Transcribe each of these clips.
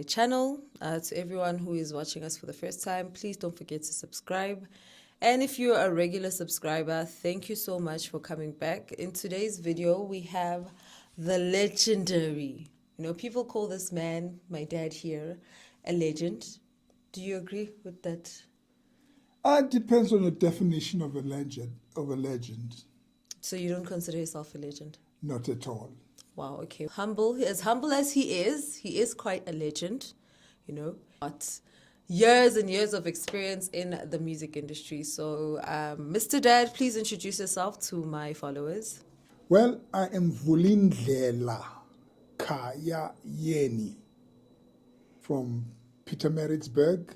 my channel. To everyone who is watching us for the first time, please don't forget to subscribe. And if you're a regular subscriber, thank you so much for coming back. In today's video, we have the legendary, people call this man, my dad here, a legend. Do you agree with that? It depends on the definition of a legend. So you don't consider yourself a legend? Not at all. Wow, okay. As humble as he is quite a legend, But years and years of experience in the music industry. So, Mr. Dad, please introduce yourself to my followers. Well, I am Vulindlela Kaya Yeni from Pietermaritzburg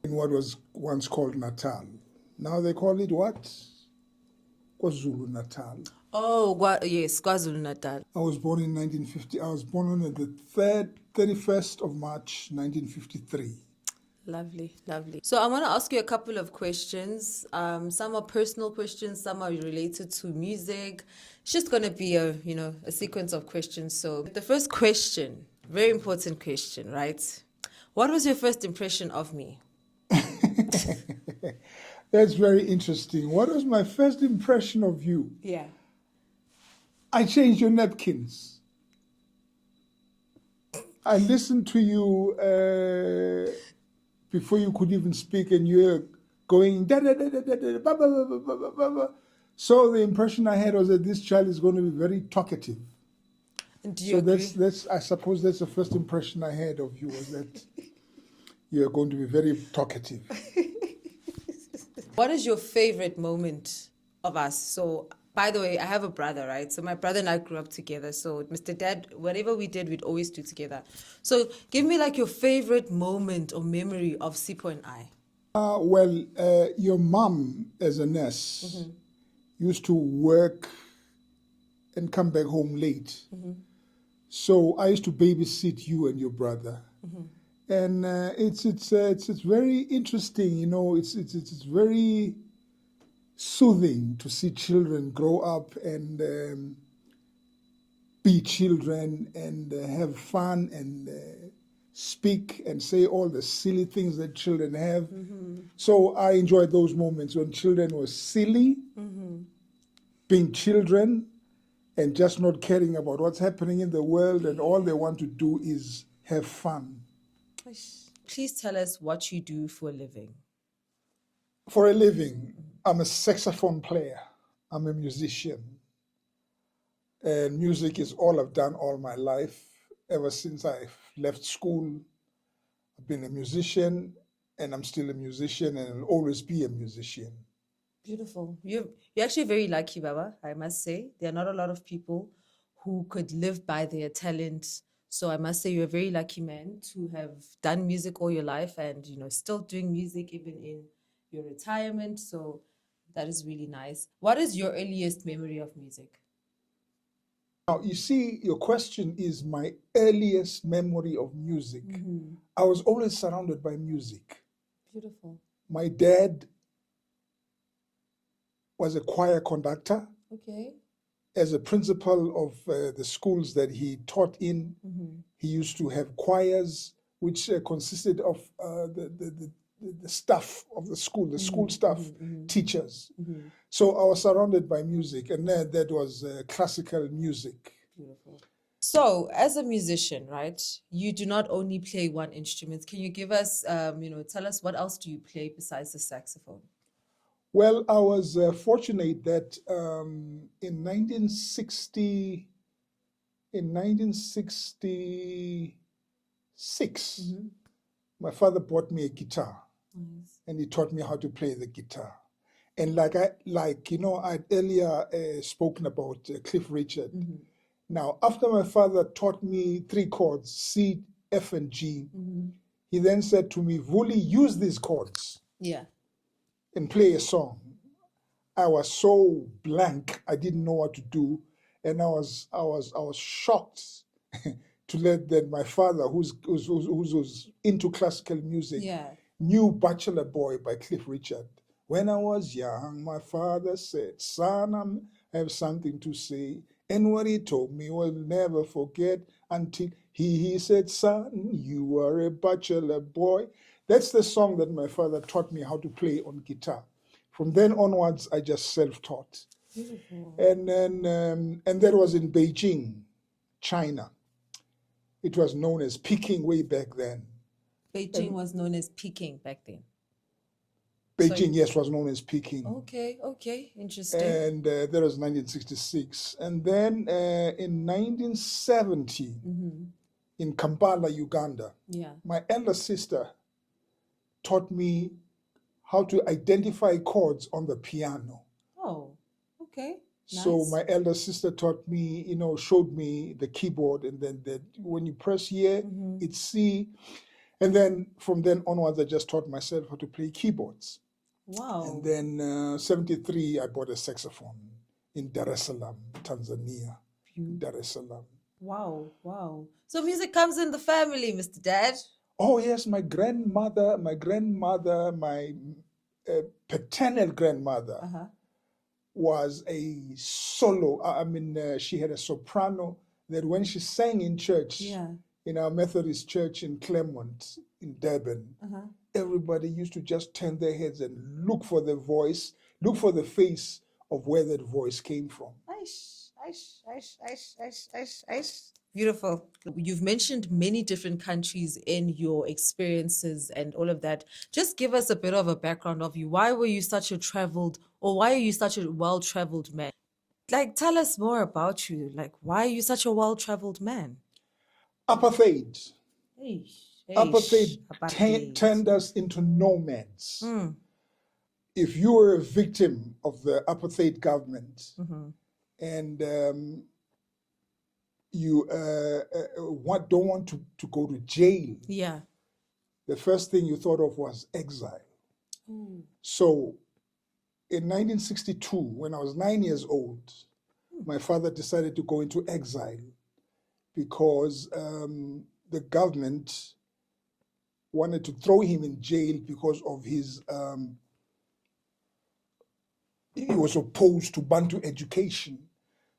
in what was once called Natal. Now they call it what? KwaZulu Natal. Oh, yes, KwaZulu Natal. I was born in 1950. I was born on the 31st of March, 1953. Lovely, lovely. So I want to ask you a couple of questions. Some are personal questions, some are related to music. It's just going to be a sequence of questions. So the first question, very important question, right? What was your first impression of me? That's very interesting. What was my first impression of you? Yeah. I changed your napkins. I listened to you before you could even speak, and you were going da da da da da da ba ba ba ba ba ba ba. So the impression I had was that this child is going to be very talkative. Do you agree? That's I suppose that's the first impression I had of you, was that you are going to be very talkative. What is your favorite moment of us? So, by the way, I have a brother, right? So my brother and I grew up together. So Mr. Dad, whatever we did, we'd always do together. So give me like your favorite moment or memory of Sipho and I. Your mom as a nurse used to work and come back home late. So I used to babysit you and your brother. And it's very interesting, it's very soothing to see children grow up and be children and have fun and speak and say all the silly things that children have. So I enjoyed those moments when children were silly, being children, and just not caring about what's happening in the world, and all they want to do is have fun. Please tell us what you do for a living. For a living, I'm a saxophone player. I'm a musician. And music is all I've done all my life. Ever since I left school, I've been a musician, and I'm still a musician, and I'll always be a musician. Beautiful. You're actually very lucky, Baba, I must say. There are not a lot of people who could live by their talent. So I must say you're a very lucky man to have done music all your life and, still doing music even in your retirement. So that is really nice. What is your earliest memory of music? Now, you see, your question is my earliest memory of music. I was always surrounded by music. Beautiful. My dad was a choir conductor. Okay. As a principal of the schools that he taught in, he used to have choirs, which consisted of the staff of the school, the school staff, teachers. So I was surrounded by music, and that was classical music. Beautiful. So, as a musician, right, you do not only play one instrument. Can you give us, tell us what else do you play besides the saxophone? Well, I was fortunate that in 1966, my father bought me a guitar, and he taught me how to play the guitar. And I'd earlier spoken about Cliff Richard. Now, after my father taught me 3 chords, C, F, and G, he then said to me, "Vuli, use these chords." Yeah. And play a song. I was so blank, I didn't know what to do, and I was shocked to learn that my father, who's into classical music, knew "Bachelor Boy" by Cliff Richard. When I was young, my father said, "Son, I have something to say, and what he told me will never forget until." He said, son, you are a bachelor boy. That's the song that my father taught me how to play on guitar. From then onwards, I just self-taught. Beautiful. And that was in Beijing, China. It was known as Peking way back then. Beijing was known as Peking back then. Beijing, yes, was known as Peking. Okay, interesting. And that was 1966. And then in 1970, in Kampala, Uganda, my elder sister taught me how to identify chords on the piano. Oh, okay. So Nice. my elder sister taught me, showed me the keyboard, and then that when you press here, it's C. And then from then onwards, I just taught myself how to play keyboards. Wow. And then 73, I bought a saxophone in Dar es Salaam, Tanzania. Dar es Salaam. Wow. So music comes in the family, Mr. Dad. Oh yes, my grandmother, my paternal grandmother was a solo. She had a soprano that when she sang in church, in our Methodist church in Claremont, in Durban, everybody used to just turn their heads and look for the voice, look for the face of where that voice came from. Beautiful. You've mentioned many different countries in your experiences and all of that. Just give us a bit of a background of you. Why were you such a traveled, or why are you such a well-traveled man? Like, tell us more about you. Like, why are you such a well-traveled man? Apartheid. Apartheid Apartheid. turned us into nomads. If you were a victim of the apartheid government and you don't want to go to jail, the first thing you thought of was exile. So in 1962, when I was 9 years old, my father decided to go into exile because the government wanted to throw him in jail because of his he was opposed to Bantu education.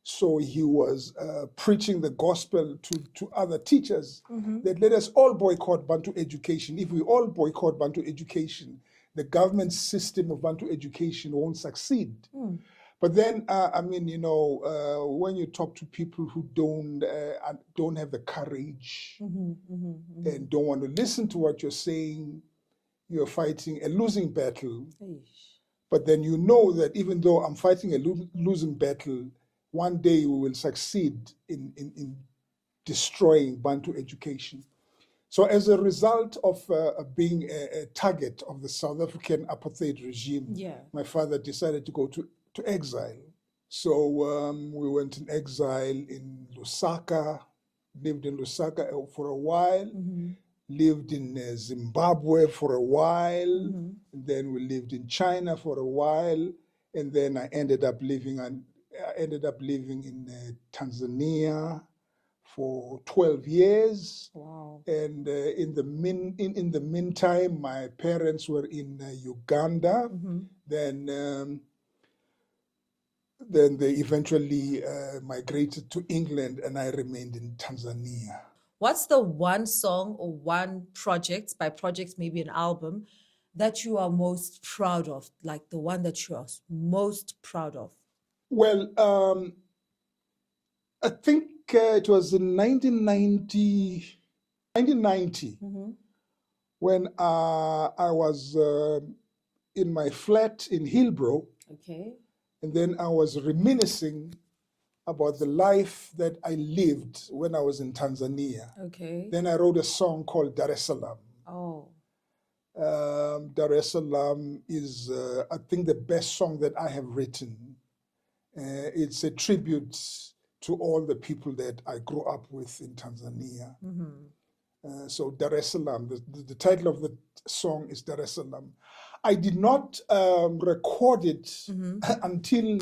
So he was preaching the gospel to other teachers that let us all boycott Bantu education. If we all boycott Bantu education, the government system of Bantu education won't succeed. But then, when you talk to people who don't have the courage and don't want to listen to what you're saying, you're fighting a losing battle. But then you know that even though I'm fighting a losing battle, one day we will succeed in destroying Bantu education. So as a result of being a target of the South African apartheid regime, my father decided to go to exile. So we went in exile in Lusaka, lived in Lusaka for a while, lived in Zimbabwe for a while, and then we lived in China for a while, and then I ended up living in Tanzania for 12 years. Wow. And in the meantime, my parents were in Uganda. Then they eventually migrated to England, and I remained in Tanzania. What's the one song or one project, by project maybe an album, that you are most proud of? Like the one that you are most proud of? Well, I think it was in 1990 when I was in my flat in Hillbrow. Okay. And then I was reminiscing about the life that I lived when I was in Tanzania. Okay. Then I wrote a song called Dar es Salaam. Oh. Dar es Salaam is, I think, the best song that I have written. It's a tribute to all the people that I grew up with in Tanzania. So Dar es Salaam, the title of the song is Dar es Salaam. I did not record it until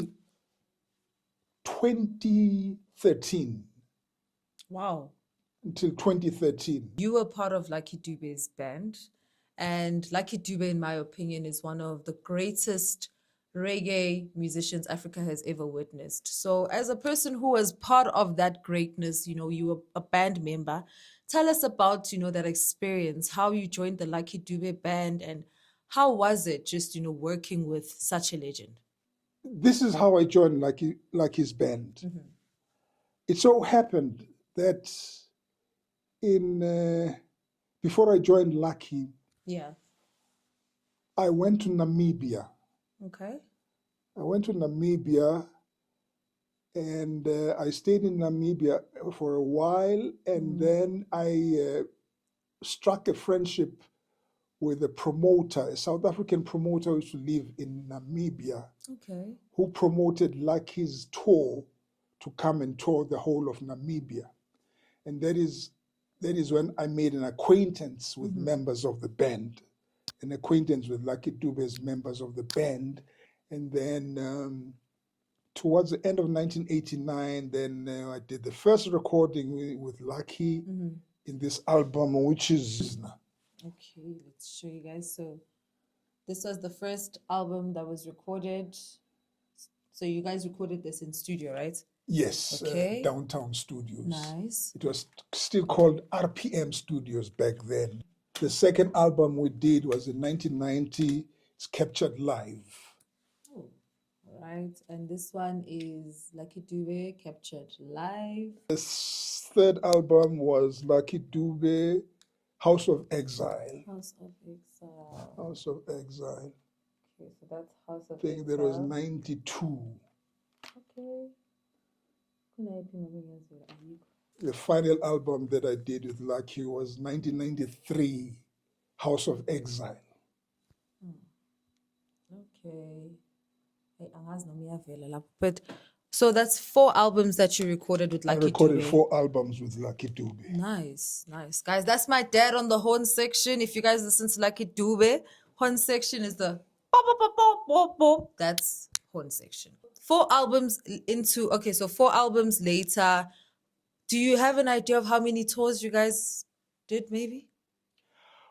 2013. Wow. Until 2013. You were part of Lucky Dube's band, and Lucky Dube, in my opinion, is one of the greatest reggae musicians Africa has ever witnessed. So, as a person who was part of that greatness, you were a band member. Tell us about, that experience, how you joined the Lucky Dube band, and how was it just, working with such a legend? This is how I joined Lucky's band. It so happened that in before I joined Lucky, Yeah. I went to Namibia. Okay. I went to Namibia and I stayed in Namibia for a while, and then I struck a friendship with a promoter, a South African promoter who used to live in Namibia, Okay. who promoted Lucky's tour to come and tour the whole of Namibia. And that is when I made an acquaintance with members of the band, an acquaintance with Lucky Dube's members of the band. And then towards the end of 1989, then I did the first recording with Lucky in this album, which is... Okay, let's show you guys. So this was the first album that was recorded. So you guys recorded this in studio, right? Yes, Okay. Downtown Studios. Nice. It was still called RPM Studios back then. The second album we did was in 1990. It's Captured Live. Oh, all right. And this one is Lucky Dube Captured Live. The third album was Lucky Dube, House of Exile. House of Exile. House of Exile. Okay, so that's House of I think Exile. that was 92. Okay. The final album that I did with Lucky was 1993, House of Exile. Okay. But so that's 4 albums that you recorded with Lucky I recorded Dube. 4 albums with Lucky Dube. Nice, nice. Guys, that's my dad on the horn section. If you guys listen to Lucky Dube, horn section is the pop, pop, pop, pop, pop, pop. That's horn section. 4 albums into, okay, so 4 albums later, do you have an idea of how many tours you guys did maybe?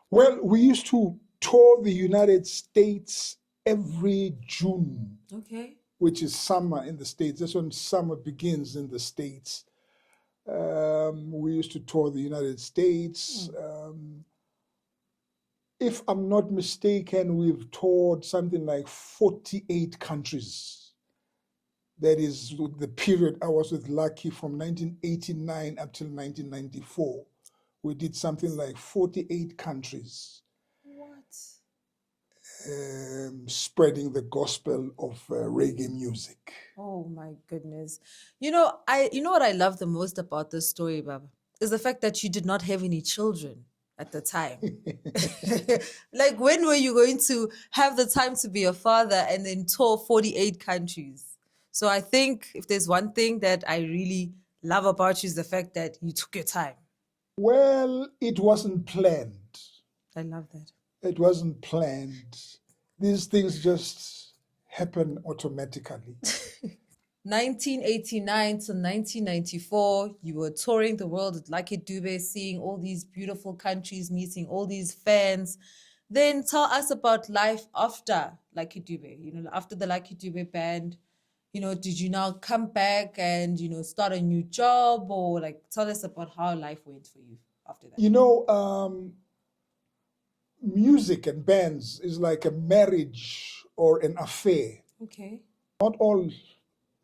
Well, we used to tour the United States every June, Okay. which is summer in the States. That's when summer begins in the States. We used to tour the United States. If I'm not mistaken, we've toured something like 48 countries. That is the period I was with Lucky from 1989 up till 1994. We did something like 48 countries. What? Spreading the gospel of reggae music. Oh my goodness. You know what I love the most about this story, Baba, is the fact that you did not have any children at the time. Like, when were you going to have the time to be a father and then tour 48 countries? So I think if there's one thing that I really love about you is the fact that you took your time. Well, it wasn't planned. I love that. It wasn't planned. These things just happen automatically. 1989 to 1994, you were touring the world with Lucky Dube, seeing all these beautiful countries, meeting all these fans. Then tell us about life after Lucky Dube. After the Lucky Dube band, did you now come back and, start a new job, or like tell us about how life went for you after that? Music and bands is like a marriage or an affair. Okay. Not all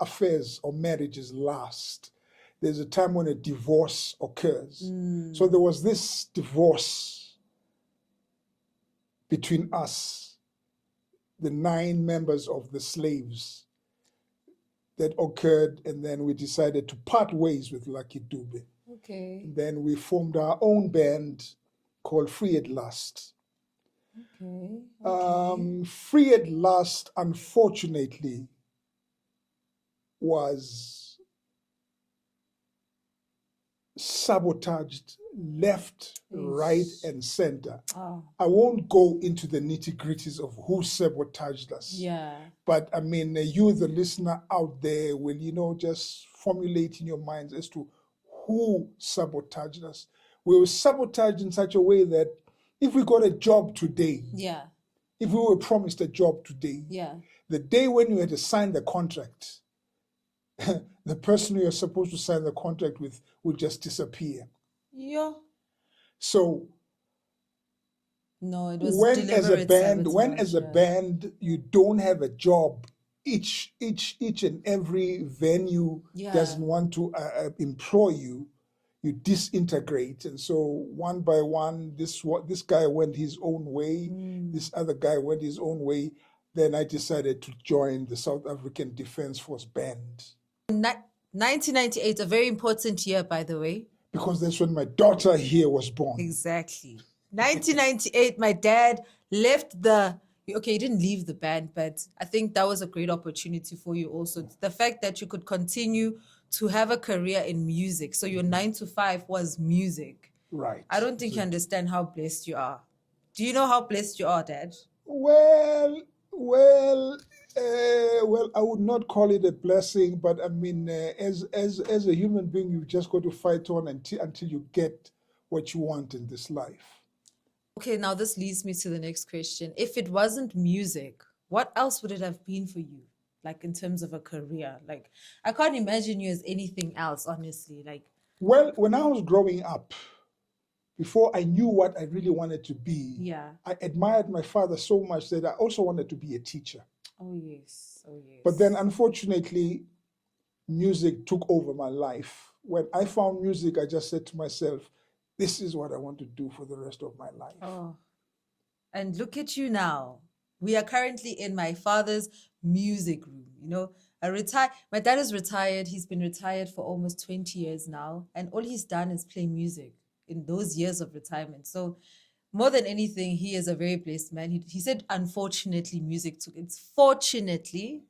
affairs or marriages last. There's a time when a divorce occurs. So there was this divorce between us, the 9 members of the Slaves, that occurred, and then we decided to part ways with Lucky Dube. Okay. And then we formed our own band called Free at Last. Okay. Free at Last, unfortunately, was sabotaged left, right, and center. Oh. I won't go into the nitty-gritties of who sabotaged us. Yeah. But I mean, you, the listener out there, will, just formulate in your minds as to who sabotaged us. We were sabotaged in such a way that if we got a job today, Yeah. if we were promised a job today, Yeah. The day when you had to sign the contract, the person you're supposed to sign the contract with would just disappear. Yeah. So no, it was deliberate when as a sabotage, band you don't have a job, each and every venue doesn't want to employ you, you disintegrate, and so one by one, this guy went his own way, this other guy went his own way. Then I decided to join the South African Defence Force Band. 1998, a very important year, by the way. Because that's when my daughter here was born. Exactly. 1998, my dad left okay, he didn't leave the band, but I think that was a great opportunity for you also. The fact that you could continue to have a career in music. So your 9 to 5 was music. Right. I don't think you understand how blessed you are. Do you know how blessed you are, Dad? Well, I would not call it a blessing, but I mean, as a human being, you've just got to fight on until you get what you want in this life. Okay, now this leads me to the next question. If it wasn't music, what else would it have been for you? Like in terms of a career? Like, I can't imagine you as anything else, honestly. Like, well, when I was growing up, before I knew what I really wanted to be, I admired my father so much that I also wanted to be a teacher. Oh, yes. Oh, yes. But then, unfortunately, music took over my life. When I found music, I just said to myself, this is what I want to do for the rest of my life. Oh, and look at you now. We are currently in my father's music room. You know, my dad is retired. He's been retired for almost 20 years now. And all he's done is play music in those years of retirement. So more than anything, he is a very blessed man. He said, unfortunately, fortunately,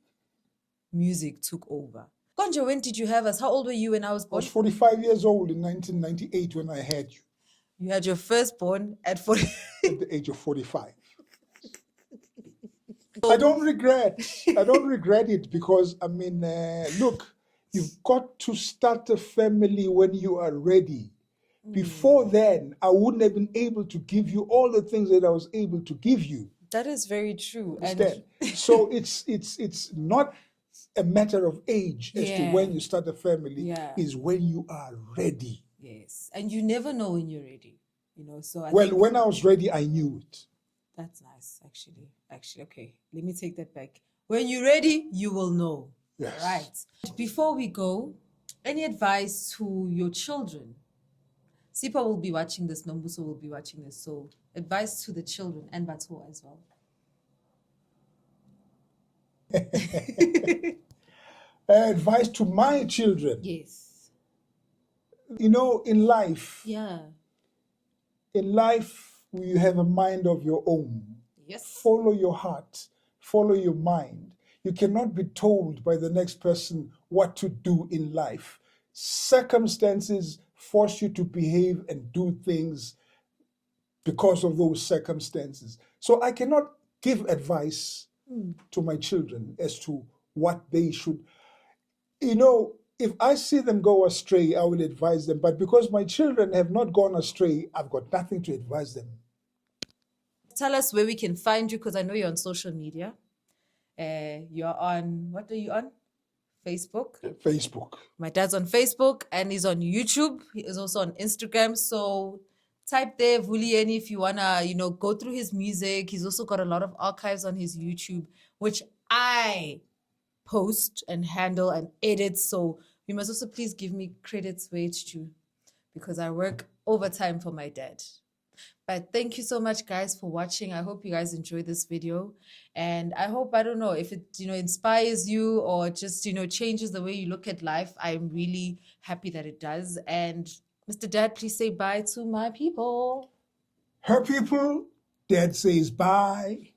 music took over. Konja, when did you have us? How old were you when I was born? I was 45 years old in 1998 when I had you. You had your firstborn at 40. At the age of 45. I don't regret it because, I mean, look, you've got to start a family when you are ready. Before then, I wouldn't have been able to give you all the things that I was able to give you. That is very true. Understand? So it's not a matter of age as to when you start a family. Is when you are ready. Yes, and you never know when you're ready. You know, so when I was ready, I knew it. That's nice, actually. Okay, let me take that back. When you're ready, you will know. Yes. Right. Before we go, any advice to your children? Sipa will be watching this, Nombuso will be watching this. So advice to the children and Bato as well. Advice to my children. Yes. You know, in life. Yeah. In life, you have a mind of your own. Yes. Follow your heart. Follow your mind. You cannot be told by the next person what to do in life. Circumstances force you to behave and do things because of those circumstances. So I cannot give advice to my children as to what they should. You know, if I see them go astray, I will advise them. But because my children have not gone astray, I've got nothing to advise them. Tell us where we can find you, because I know you're on social media. You're on, what are you on? Facebook? Facebook. My dad's on Facebook and he's on YouTube. He is also on Instagram. So type there, Vulieni, if you want to, go through his music. He's also got a lot of archives on his YouTube, which I post and handle and edit. So you must also please give me credits where it's due, because I work overtime for my dad. But thank you so much, guys, for watching. I hope you guys enjoyed this video. And I hope, I don't know, if it, inspires you or just, changes the way you look at life. I'm really happy that it does. And Mr. Dad, please say bye to my people. Her people, Dad says bye.